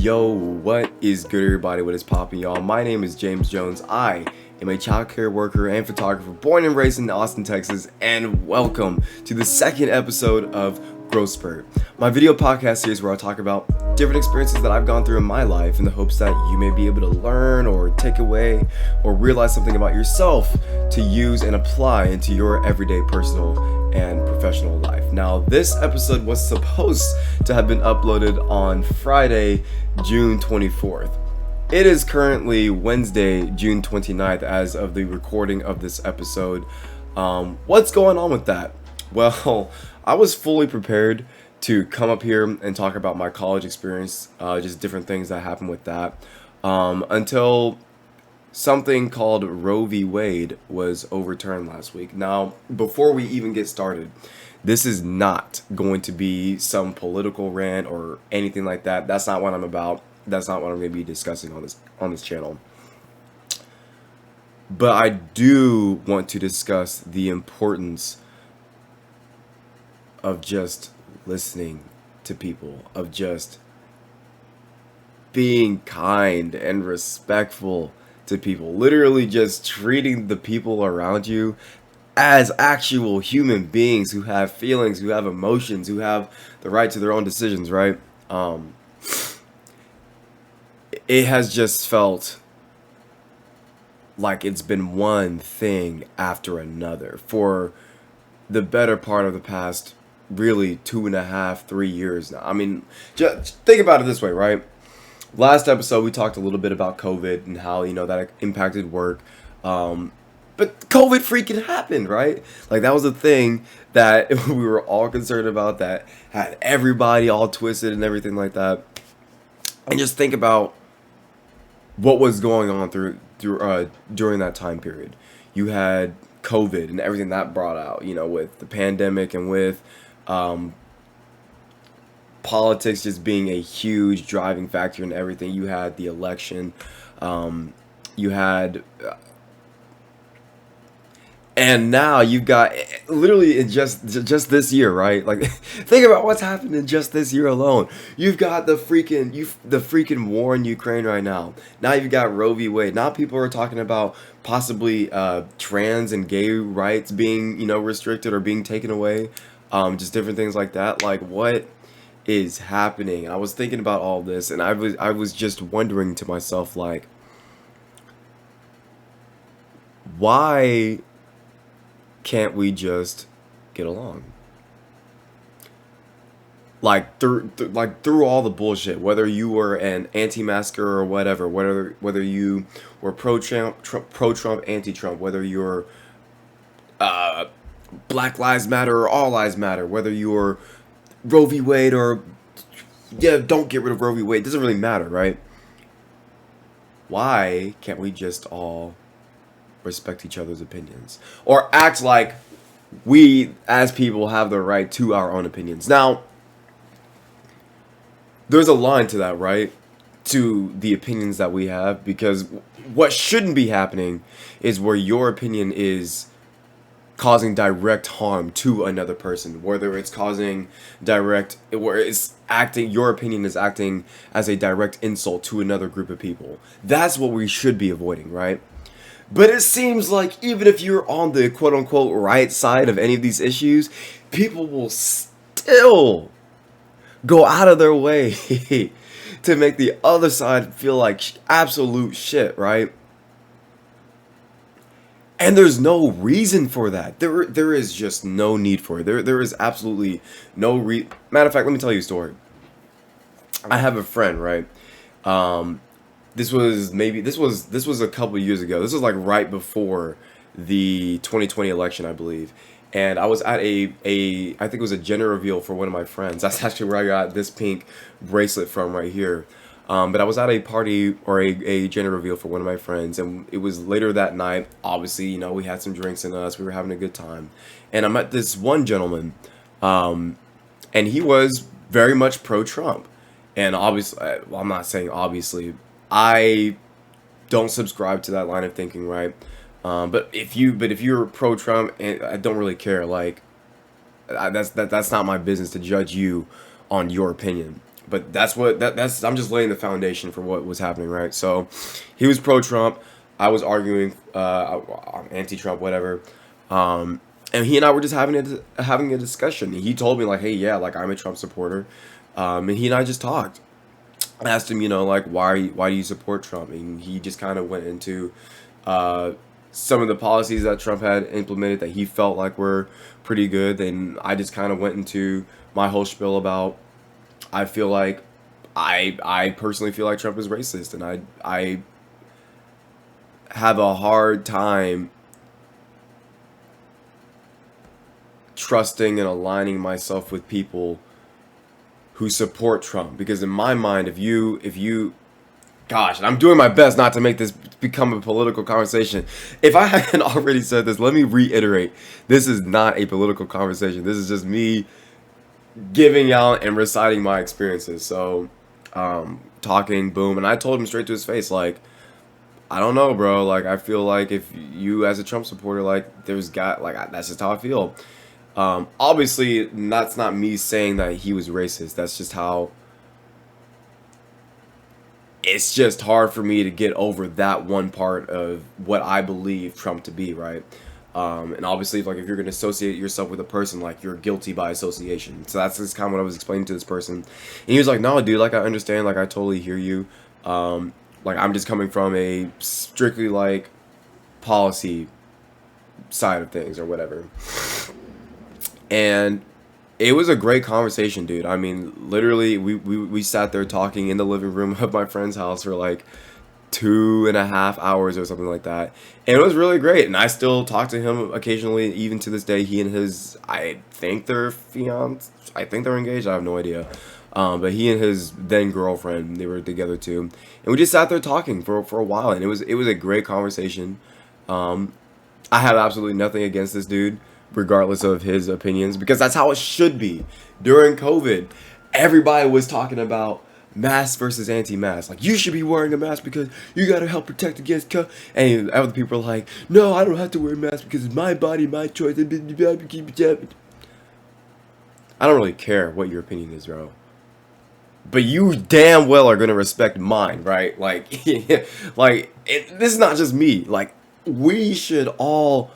Yo, what is good, everybody? What is poppin', y'all? My name is James Jones. I am a child care worker and photographer born and raised in Austin, Texas, and welcome to the second episode of Spurt, my video podcast series where I talk about different experiences that I've gone through in my life in the hopes that you may be able to learn or take away or realize something about yourself to use and apply into your everyday personal and professional life. Now, this episode was supposed to have been uploaded on Friday, June 24th. It is currently Wednesday, June 29th as of the recording of this episode. What's going on with that? Well, I was fully prepared to come up here and talk about my college experience, just different things that happened with that, until something called Roe v. Wade was overturned last week. Now, before we even get started, this is not going to be some political rant or anything like that. That's not what I'm about. That's not what I'm going to be discussing on this channel. But I do want to discuss the importance of just listening to people, of just being kind and respectful to people, literally just treating the people around you as actual human beings who have feelings, who have emotions, who have the right to their own decisions, right? It has just felt like it's been one thing after another for the better part of the past really 2.5, 3 years now. I mean, just think about it this way, right? Last episode, we talked a little bit about COVID and how, that impacted work. But COVID freaking happened, right? Like, that was a thing that we were all concerned about, that had everybody all twisted and everything like that. And just think about what was going on during that time period. You had COVID and everything that brought out, with the pandemic and with politics just being a huge driving factor in everything. You had the election, you had, and now you've got literally in just this year, right? Like, think about what's happened in just this year alone. You've got the freaking war in Ukraine right now. Now you've got Roe v. Wade. Now people are talking about possibly trans and gay rights being restricted or being taken away. Just different things like that. Like, what is happening? I was thinking about all this, and I was just wondering to myself, like, why can't we just get along? Like, through all the bullshit, whether you were an anti-masker or whatever, whether you were pro-Trump, anti-Trump, whether you're Black Lives Matter or All Lives Matter, whether you're Roe v. Wade or don't get rid of Roe v. Wade, it doesn't really matter, right? Why can't we just all respect each other's opinions or act like we as people have the right to our own opinions? Now, there's a line to that, right? To the opinions that we have, because what shouldn't be happening is where your opinion is causing direct harm to another person, whether it's causing where it's acting, your opinion is acting as a direct insult to another group of people. That's what we should be avoiding, right? But it seems like even if you're on the quote-unquote right side of any of these issues, people will still go out of their way to make the other side feel like absolute shit, right? And there's no reason for that. There is just no need for it. There is absolutely no matter of fact, let me tell you a story. I have a friend, right? This was a couple of years ago. This was like right before the 2020 election, I believe. And I was at I think it was a gender reveal for one of my friends. That's actually where I got this pink bracelet from right here. But I was at a party or a gender reveal for one of my friends, and it was later that night. Obviously, we had some drinks in us. We were having a good time. And I met this one gentleman, and he was very much pro-Trump. And obviously, well, I'm not saying obviously, I don't subscribe to that line of thinking, right? But if you're pro-Trump, I don't really care. Like, that's not my business to judge you on your opinion. but that's I'm just laying the foundation for what was happening, right? So he was pro-Trump, I was arguing anti-Trump, whatever. And he and I were just having a discussion. He told me like, hey, yeah, like I'm a Trump supporter, and he and I just talked. I asked him, like why do you support Trump? And he just kind of went into uh, some of the policies that Trump had implemented that he felt like were pretty good. And I just kind of went into my whole spiel about I feel like I personally feel like Trump is racist, and I have a hard time trusting and aligning myself with people who support Trump, because in my mind, if you gosh, and I'm doing my best not to make this become a political conversation. If I hadn't already said this, let me reiterate. This is not a political conversation. This is just me giving out and reciting my experiences. So, talking, boom. And I told him straight to his face, like, I don't know, bro. Like, I feel like if you, as a Trump supporter, like, that's just how I feel. Obviously, that's not me saying that he was racist. That's just how it's just hard for me to get over that one part of what I believe Trump to be, right? And obviously, like, if you're going to associate yourself with a person, like, you're guilty by association. So that's just kind of what I was explaining to this person. And he was like, no, dude, like, I understand. Like, I totally hear you. Like, I'm just coming from a strictly, like, policy side of things or whatever. And it was a great conversation, dude. I mean, literally, we sat there talking in the living room of my friend's house for like 2.5 hours or something like that. And it was really great. And I still talk to him occasionally, even to this day. He and his, I think they're engaged. I have no idea. But he and his then girlfriend, they were together too. And we just sat there talking for a while. And it was a great conversation. I have absolutely nothing against this dude, regardless of his opinions, because that's how it should be. During COVID, everybody was talking about mask versus anti-mask. Like, you should be wearing a mask because you gotta help protect against COVID. And other people are like, no, I don't have to wear a mask because it's my body, my choice. I don't really care what your opinion is, bro. But you damn well are gonna respect mine, right? Like, this is not just me. Like, we should all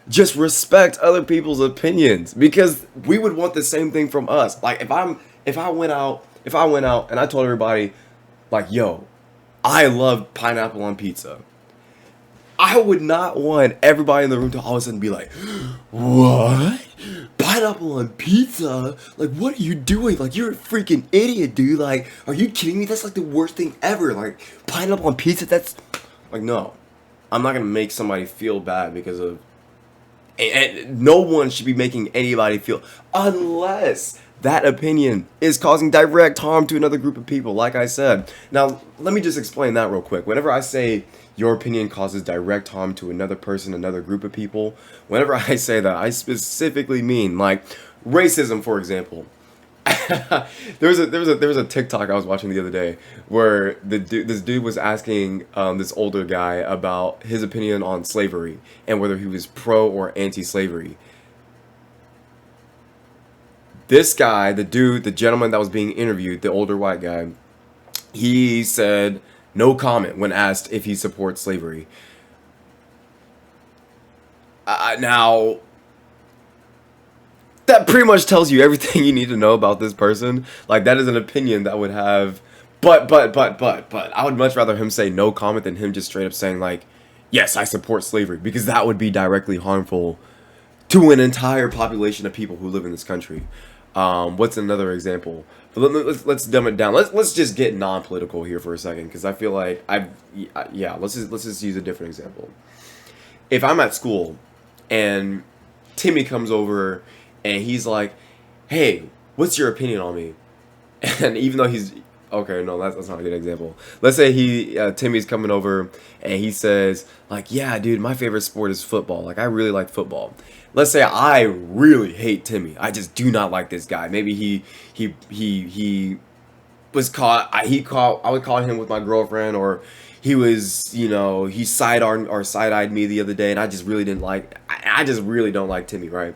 just respect other people's opinions, because we would want the same thing from us. Like, if I went out and I told everybody, like, yo, I love pineapple on pizza, I would not want everybody in the room to all of a sudden be like, what? Pineapple on pizza? Like, what are you doing? Like, you're a freaking idiot, dude. Like, are you kidding me? That's like the worst thing ever. Like, pineapple on pizza, that's like, no. I'm not gonna make somebody feel bad because of, and no one should be making anybody feel, unless that opinion is causing direct harm to another group of people, like I said. Now, let me just explain that real quick. Whenever I say your opinion causes direct harm to another person, another group of people, whenever I say that, I specifically mean, like, racism, for example. there was a TikTok I was watching the other day where this dude was asking this older guy about his opinion on slavery and whether he was pro or anti-slavery. This guy, the gentleman that was being interviewed, the older white guy, he said no comment when asked if he supports slavery. Now, that pretty much tells you everything you need to know about this person. Like, that is an opinion that would have, but I would much rather him say no comment than him just straight up saying, like, yes, I support slavery, because that would be directly harmful to an entire population of people who live in this country. What's another example? Let's dumb it down. Let's just get non-political here for a second, because I feel like let's just use a different example. If I'm at school and Timmy comes over and he's like, hey, what's your opinion on me? And even though he's, okay, no, that's not a good example. Let's say Timmy's coming over and he says, like, yeah, dude, my favorite sport is football. Like, I really like football. Let's say I really hate Timmy. I just do not like this guy. Maybe he was caught, I would call him with my girlfriend, or he was, he side-eyed me the other day, and I just really don't like Timmy, right?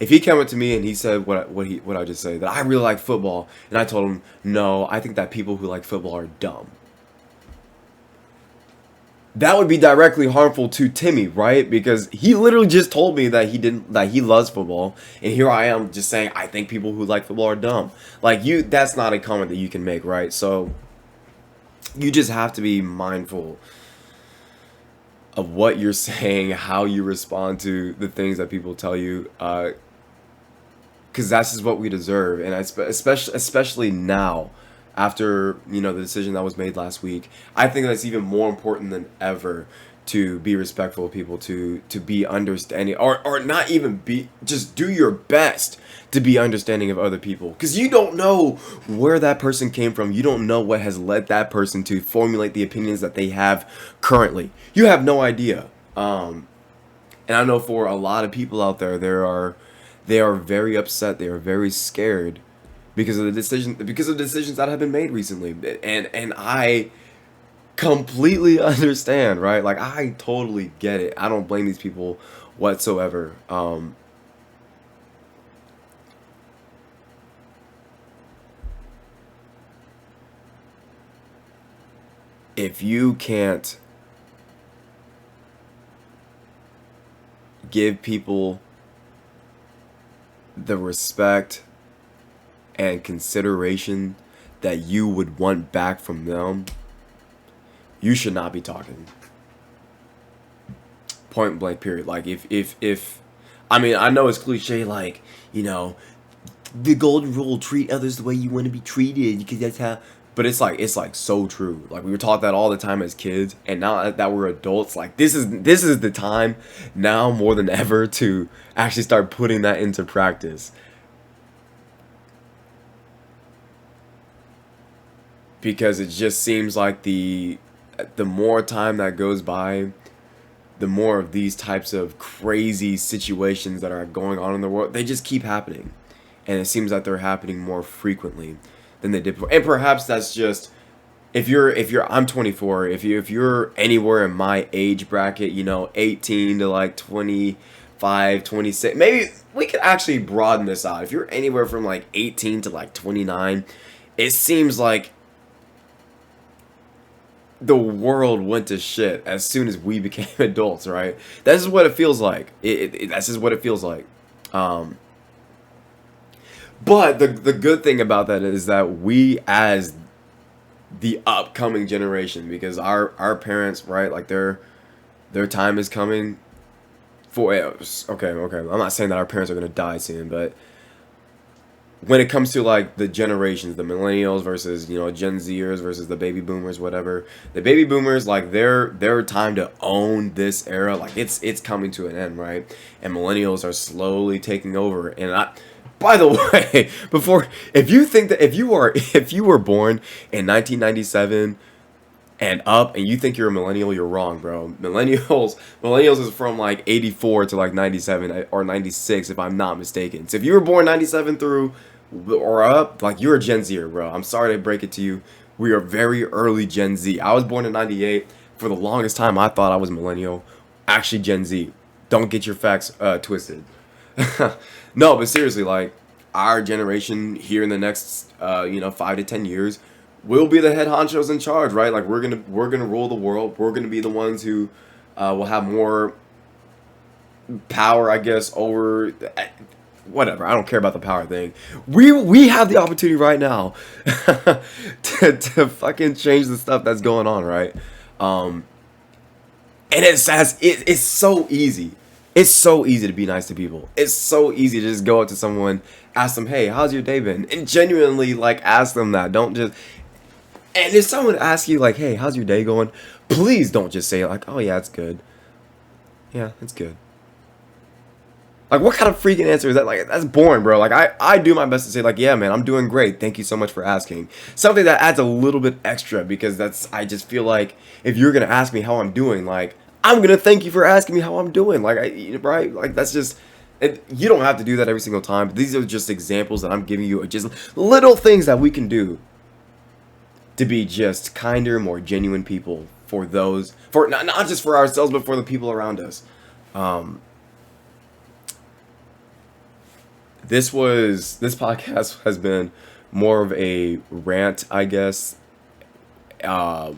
if he came up to me and he said what I just say, that I really like football, and I told him, no, I think that people who like football are dumb. That would be directly harmful to Timmy, right? Because he literally just told me that he loves football, and here I am just saying I think people who like football are dumb. Like, that's not a comment that you can make, right? So you just have to be mindful of what you're saying, how you respond to the things that people tell you, because that's just what we deserve. And especially now, after the decision that was made last week, I think that's even more important than ever to be respectful of people, to be understanding, or not even be, just do your best to be understanding of other people, because you don't know where that person came from. You don't know what has led that person to formulate the opinions that they have currently. You have no idea. And I know for a lot of people out there, they are very upset. They are very scared because of decisions that have been made recently, and I completely understand, right? Like, I totally get it. I don't blame these people whatsoever. If you can't give people the respect and consideration that you would want back from them, you should not be talking. Point blank, period. Like, if I mean, I know it's cliche, like, the golden rule, treat others the way you want to be treated, because that's how, but it's like so true. Like, we were taught that all the time as kids, and now that we're adults, like, this is the time now more than ever to actually start putting that into practice. Because it just seems like the more time that goes by, the more of these types of crazy situations that are going on in the world, they just keep happening. And it seems like they're happening more frequently than they did before. And perhaps that's just, if you're I'm 24, if you're anywhere in my age bracket, 18 to like 25, 26, maybe we could actually broaden this out. If you're anywhere from like 18 to like 29, it seems like the world went to shit as soon as we became adults, right? This is what it feels like. That's just what it feels like. But the good thing about that is that we, as the upcoming generation, because our parents, right, like their time is coming. Okay, I'm not saying that our parents are gonna die soon, but when it comes to like the generations, the millennials versus Gen Zers versus the baby boomers, whatever, the baby boomers, like their time to own this era, like it's coming to an end, right? And millennials are slowly taking over. And by the way, if you think that if you were born in 1997 and up, and you think you're a millennial, you're wrong, bro. Millennials is from like 84 to like 97 or 96, if I'm not mistaken. So if you were born 97 through or up, like, you're a Gen Zer, bro. I'm sorry to break it to you. We are very early Gen Z. I was born in 98. For the longest time, I thought I was millennial. Actually, Gen Z. Don't get your facts twisted. No, but seriously, like, our generation here in the next 5 to 10 years will be the head honchos in charge, right? Like, we're gonna rule the world. We're gonna be the ones who will have more power, I guess, over whatever. I don't care about the power thing. We have the opportunity right now to fucking change the stuff that's going on, right? And it's so easy. It's so easy to be nice to people. It's so easy to just go up to someone, ask them, hey, how's your day been? And genuinely, like, ask them that. Don't just... And if someone asks you, like, hey, how's your day going? Please don't just say, like, oh, yeah, it's good. Yeah, it's good. Like, what kind of freaking answer is that? Like, that's boring, bro. Like, I do my best to say, like, yeah, man, I'm doing great. Thank you so much for asking. Something that adds a little bit extra, because I just feel like if you're going to ask me how I'm doing, like, I'm going to thank you for asking me how I'm doing. Like, right? Like, that's just... You don't have to do that every single time. But these are just examples that I'm giving you, just little things that we can do to be just kinder, more genuine people for those, for not just for ourselves, but for the people around us. this podcast has been more of a rant, I guess, uh,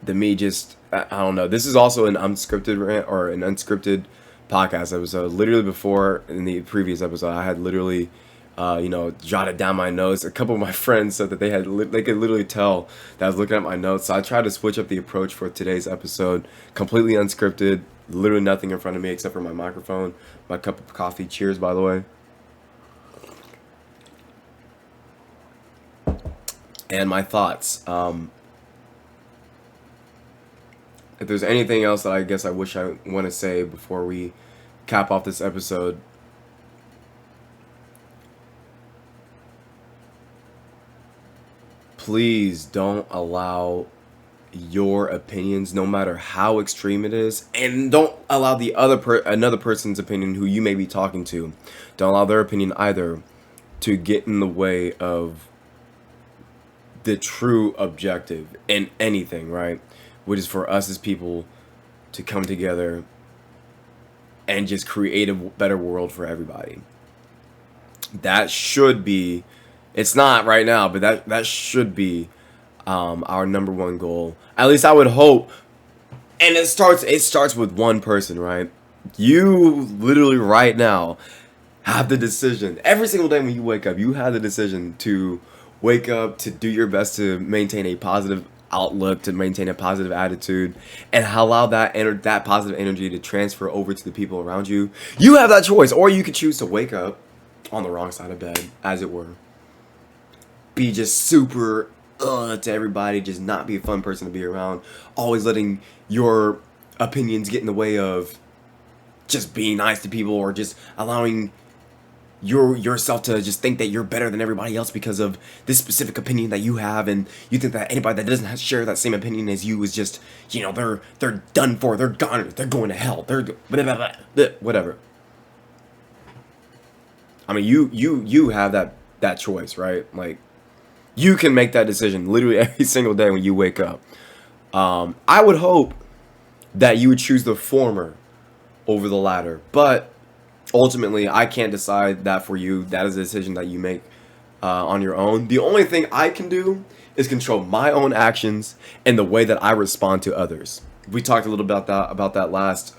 than me just I don't know. This is also an unscripted rant or an unscripted podcast episode. Literally before in the previous episode, I had literally, jotted down my notes. A couple of my friends said that they could literally tell that I was looking at my notes. So I tried to switch up the approach for today's episode, completely unscripted. Literally nothing in front of me except for my microphone, my cup of coffee. Cheers, by the way. And my thoughts. If there's anything else that I guess I wish I want to say before we cap off this episode, please don't allow your opinions, no matter how extreme it is, and don't allow the another person's opinion who you may be talking to, don't allow their opinion either to get in the way of the true objective in anything, right? Which is for us as people to come together and just create a better world for everybody. That should be, it's not right now, but that should be our number one goal. At least I would hope. And it starts with one person, right? You literally right now have the decision. Every single day when you wake up, you have the decision to wake up, to do your best to maintain a positive outlook, to maintain a positive attitude, and allow that positive energy to transfer over to the people around you. You have that choice, or you could choose to wake up on the wrong side of bed, as it were. Be just super to everybody, just not be a fun person to be around, always letting your opinions get in the way of just being nice to people, or just allowing yourself to just think that you're better than everybody else because of this specific opinion that you have, and you think that anybody that doesn't share that same opinion as you is just, they're done for, they're gone, they're going to hell, they're blah, blah, blah, blah, whatever. I mean, you have that choice, right? Like, you can make that decision literally every single day when you wake up. I would hope that you would choose the former over the latter, but ultimately, I can't decide that for you. That is a decision that you make on your own. The only thing I can do is control my own actions and the way that I respond to others. We talked a little about that last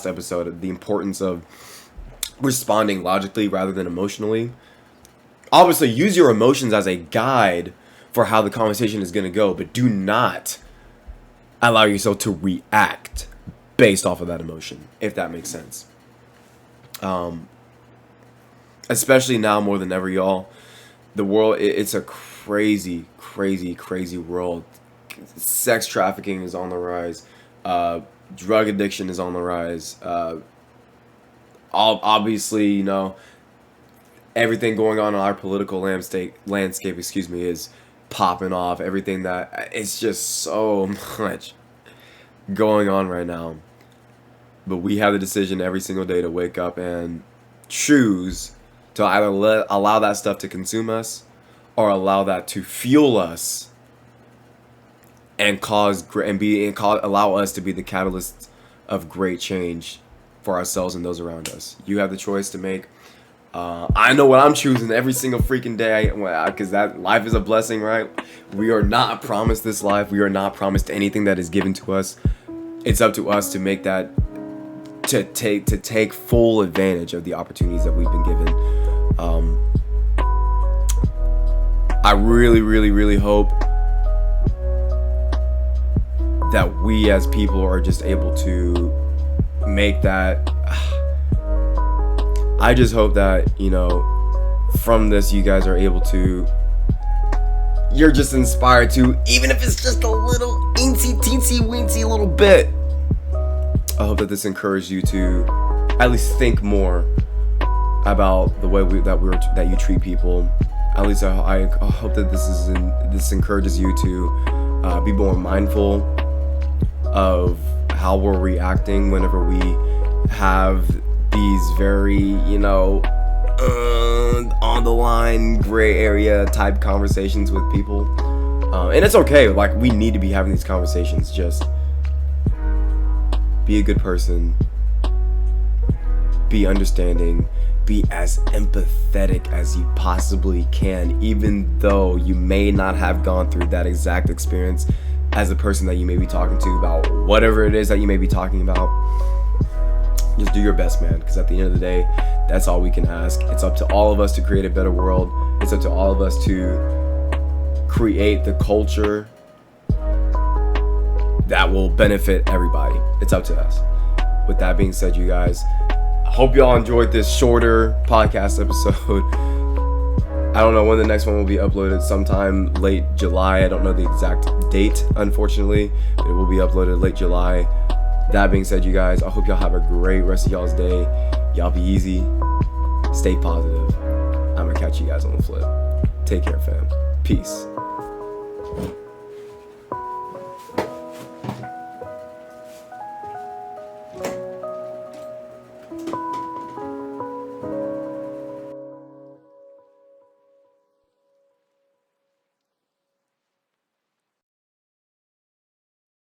episode, the importance of responding logically rather than emotionally. Obviously, use your emotions as a guide for how the conversation is going to go, but do not allow yourself to react based off of that emotion, if that makes sense. Especially now more than ever, y'all. The world, it's a crazy, crazy, crazy world. Sex trafficking is on the rise. Drug addiction is on the rise. Obviously, everything going on in our political landscape, is popping off. Everything it's just so much going on right now. But we have the decision every single day to wake up and choose to either allow that stuff to consume us, or allow that to fuel us and allow us to be the catalyst of great change for ourselves and those around us. You have the choice to make. I know what I'm choosing every single freaking day, because that life is a blessing, right? We are not promised this life. We are not promised anything that is given to us. It's up to us to make that, to take full advantage of the opportunities that we've been given. I really, really, really hope that we as people are just able to make that. I just hope that, from this, you guys are able to, you're just inspired to, even if it's just a little teensy weensy little bit. I hope that this encouraged you to at least think more about the way that you treat people. At least I hope that this encourages you to be more mindful of how we're reacting whenever we have these very, on the line, gray area type conversations with people. And it's okay. Like, we need to be having these conversations. Just be a good person. Be understanding. be as empathetic as you possibly can, even though you may not have gone through that exact experience as the person that you may be talking to about whatever it is that you may be talking about. Just do your best, man, because at the end of the day, that's all we can ask. It's up to all of us to create a better world. It's up to all of us to create the culture that will benefit everybody. It's up to us. With that being said, you guys, I hope y'all enjoyed this shorter podcast episode. I don't know when the next one will be uploaded, sometime late July. I don't know the exact date, unfortunately, but it will be uploaded late July. That being said, you guys, I hope y'all have a great rest of y'all's day. Y'all be easy. Stay positive. I'm gonna catch you guys on the flip. Take care, fam. Peace.